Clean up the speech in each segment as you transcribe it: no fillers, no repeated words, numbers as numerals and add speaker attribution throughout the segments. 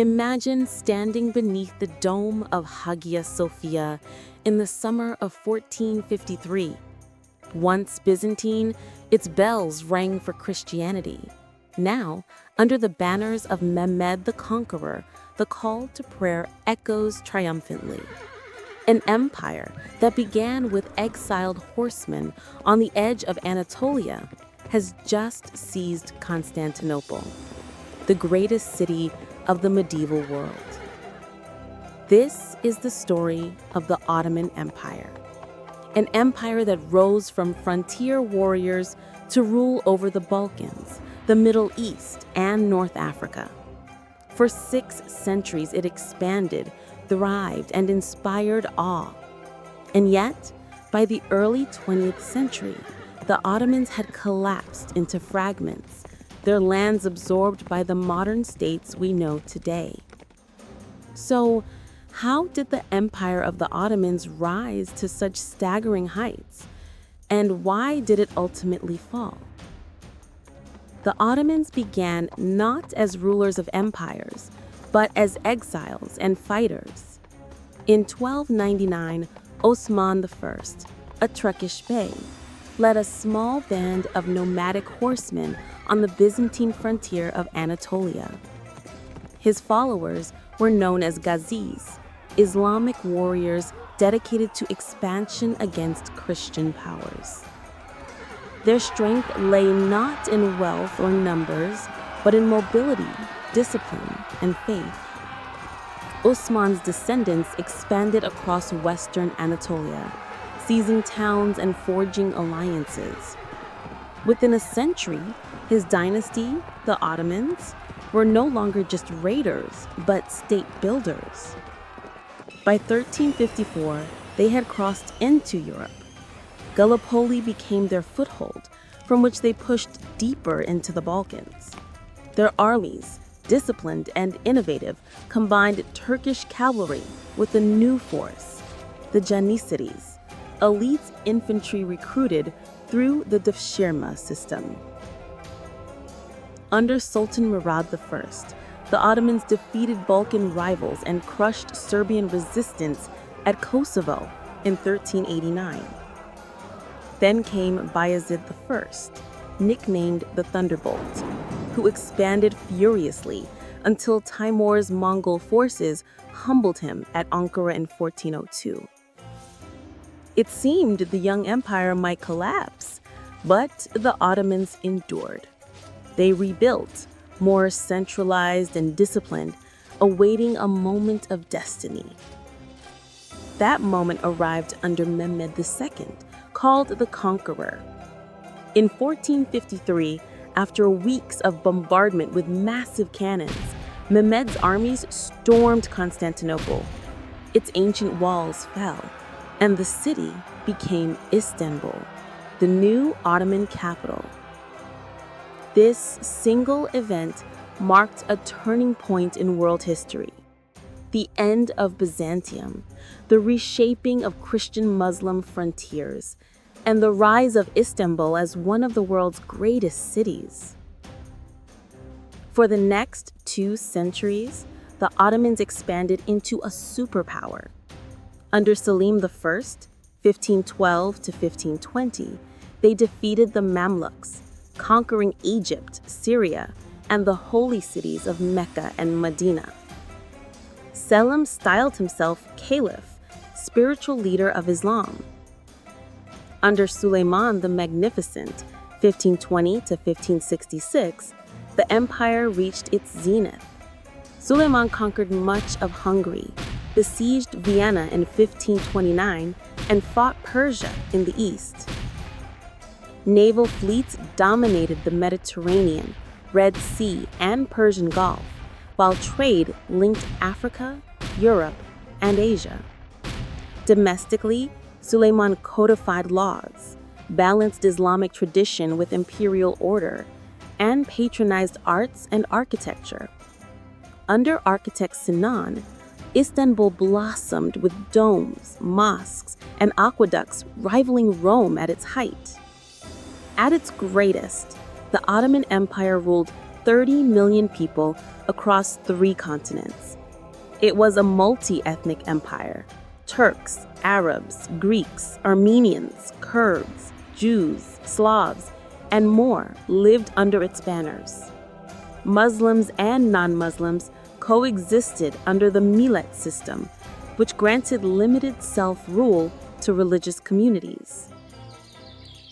Speaker 1: Imagine standing beneath the dome of Hagia Sophia in the summer of 1453. Once Byzantine, its bells rang for Christianity. Now, under the banners of Mehmed the Conqueror, the call to prayer echoes triumphantly. An empire that began with exiled horsemen on the edge of Anatolia has just seized Constantinople, the greatest city of the medieval world. This is the story of the Ottoman Empire, an empire that rose from frontier warriors to rule over the Balkans, the Middle East, and North Africa. For 6 centuries, it expanded, thrived, and inspired awe. And yet, by the early 20th century, the Ottomans had collapsed into fragments, their lands absorbed by the modern states we know today. So, how did the empire of the Ottomans rise to such staggering heights? And why did it ultimately fall? The Ottomans began not as rulers of empires, but as exiles and fighters. In 1299, Osman I, a Turkish bey, led a small band of nomadic horsemen on the Byzantine frontier of Anatolia. His followers were known as ghazis, Islamic warriors dedicated to expansion against Christian powers. Their strength lay not in wealth or numbers, but in mobility, discipline, and faith. Osman's descendants expanded across western Anatolia, seizing towns and forging alliances. Within a century, his dynasty, the Ottomans, were no longer just raiders, but state builders. By 1354, they had crossed into Europe. Gallipoli became their foothold, from which they pushed deeper into the Balkans. Their armies, disciplined and innovative, combined Turkish cavalry with a new force, the Janissaries, elite infantry recruited through the devshirme system. Under Sultan Murad I, the Ottomans defeated Balkan rivals and crushed Serbian resistance at Kosovo in 1389. Then came Bayezid I, nicknamed the Thunderbolt, who expanded furiously until Timur's Mongol forces humbled him at Ankara in 1402. It seemed the young empire might collapse, but the Ottomans endured. They rebuilt, more centralized and disciplined, awaiting a moment of destiny. That moment arrived under Mehmed II, called the Conqueror. In 1453, after weeks of bombardment with massive cannons, Mehmed's armies stormed Constantinople. Its ancient walls fell, and the city became Istanbul, the new Ottoman capital. This single event marked a turning point in world history. The end of Byzantium, the reshaping of Christian-Muslim frontiers, and the rise of Istanbul as one of the world's greatest cities. For the next 2 centuries, the Ottomans expanded into a superpower. Under Selim I, 1512 to 1520, they defeated the Mamluks, conquering Egypt, Syria, and the holy cities of Mecca and Medina. Selim styled himself Caliph, spiritual leader of Islam. Under Suleiman the Magnificent, 1520 to 1566, the empire reached its zenith. Suleiman conquered much of Hungary, besieged Vienna in 1529, and fought Persia in the east. Naval fleets dominated the Mediterranean, Red Sea, and Persian Gulf, while trade linked Africa, Europe, and Asia. Domestically, Suleiman codified laws, balanced Islamic tradition with imperial order, and patronized arts and architecture. Under architect Sinan, Istanbul blossomed with domes, mosques, and aqueducts rivaling Rome at its height. At its greatest, the Ottoman Empire ruled 30 million people across 3 continents. It was a multi-ethnic empire. Turks, Arabs, Greeks, Armenians, Kurds, Jews, Slavs, and more lived under its banners. Muslims and non-Muslims coexisted under the millet system, which granted limited self-rule to religious communities.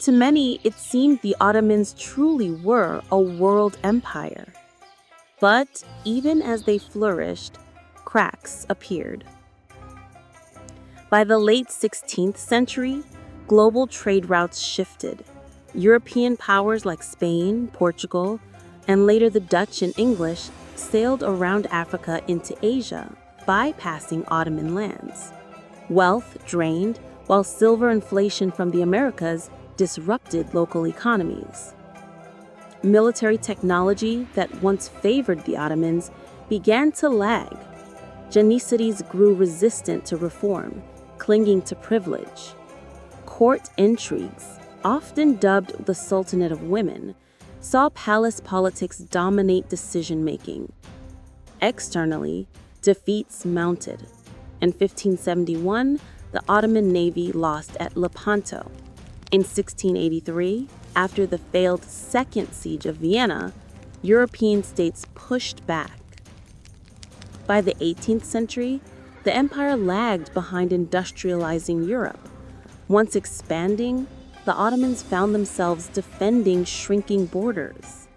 Speaker 1: To many, it seemed the Ottomans truly were a world empire. But even as they flourished, cracks appeared. By the late 16th century, global trade routes shifted. European powers like Spain, Portugal, and later the Dutch and English sailed around Africa into Asia, bypassing Ottoman lands. Wealth drained, while silver inflation from the Americas disrupted local economies. Military technology that once favored the Ottomans began to lag. Janissaries grew resistant to reform, clinging to privilege. Court intrigues, often dubbed the Sultanate of Women, saw palace politics dominate decision-making. Externally, defeats mounted. In 1571, the Ottoman navy lost at Lepanto. In 1683, after the failed Second Siege of Vienna, European states pushed back. By the 18th century, the empire lagged behind industrializing Europe. Once expanding, the Ottomans found themselves defending shrinking borders.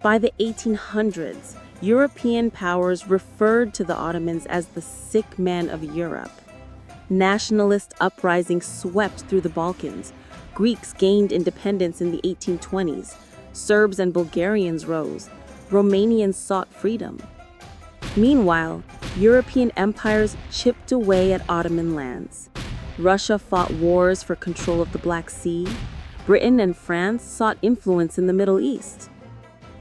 Speaker 1: By the 1800s, European powers referred to the Ottomans as the sick man of Europe. Nationalist uprisings swept through the Balkans. Greeks gained independence in the 1820s. Serbs and Bulgarians rose. Romanians sought freedom. Meanwhile, European empires chipped away at Ottoman lands. Russia fought wars for control of the Black Sea. Britain and France sought influence in the Middle East.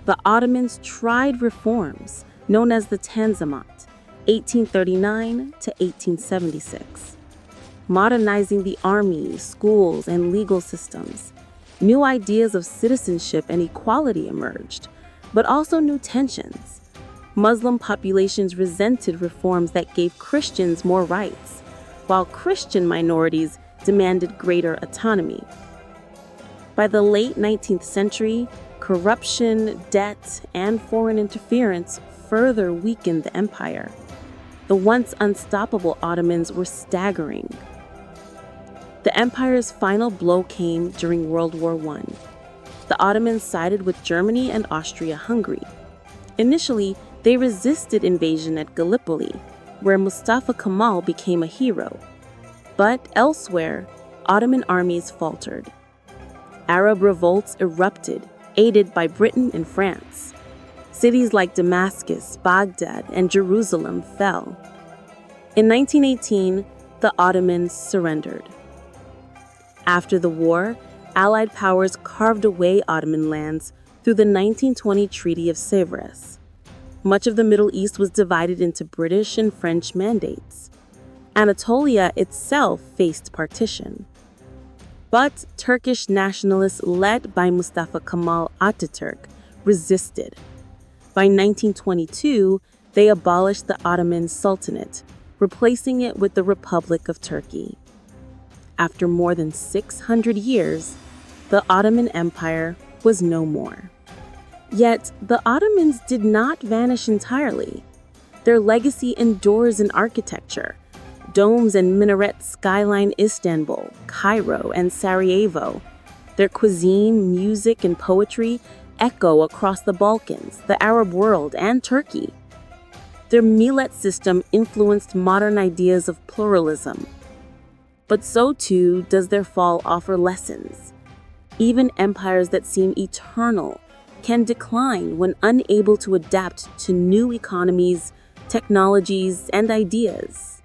Speaker 1: The Ottomans tried reforms, known as the Tanzimat, 1839 to 1876. Modernizing the armies, schools, and legal systems. New ideas of citizenship and equality emerged, but also new tensions. Muslim populations resented reforms that gave Christians more rights, while Christian minorities demanded greater autonomy. By the late 19th century, corruption, debt, and foreign interference further weakened the empire. The once unstoppable Ottomans were staggering. The empire's final blow came during World War I. The Ottomans sided with Germany and Austria-Hungary. Initially, they resisted invasion at Gallipoli, where Mustafa Kemal became a hero. But elsewhere, Ottoman armies faltered. Arab revolts erupted, aided by Britain and France. Cities like Damascus, Baghdad, and Jerusalem fell. In 1918, the Ottomans surrendered. After the war, Allied powers carved away Ottoman lands through the 1920 Treaty of Sèvres. Much of the Middle East was divided into British and French mandates. Anatolia itself faced partition. But Turkish nationalists led by Mustafa Kemal Atatürk resisted. By 1922, they abolished the Ottoman Sultanate, replacing it with the Republic of Turkey. After more than 600 years, the Ottoman Empire was no more. Yet, the Ottomans did not vanish entirely. Their legacy endures in architecture. Domes and minarets skyline Istanbul, Cairo, and Sarajevo. Their cuisine, music, and poetry echo across the Balkans, the Arab world, and Turkey. Their millet system influenced modern ideas of pluralism. But so too does their fall offer lessons. Even empires that seem eternal can decline when unable to adapt to new economies, technologies, and ideas.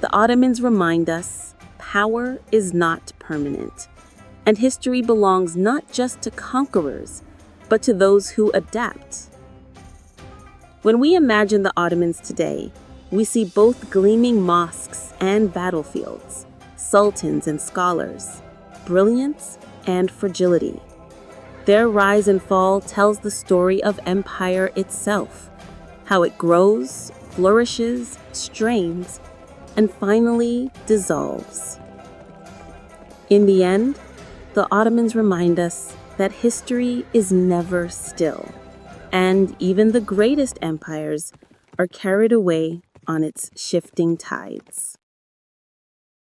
Speaker 1: The Ottomans remind us power is not permanent, and history belongs not just to conquerors, but to those who adapt. When we imagine the Ottomans today, we see both gleaming mosques and battlefields, sultans and scholars, brilliance and fragility. Their rise and fall tells the story of empire itself, how it grows, flourishes, strains, and finally dissolves. In the end, the Ottomans remind us that history is never still, and even the greatest empires are carried away on its shifting tides.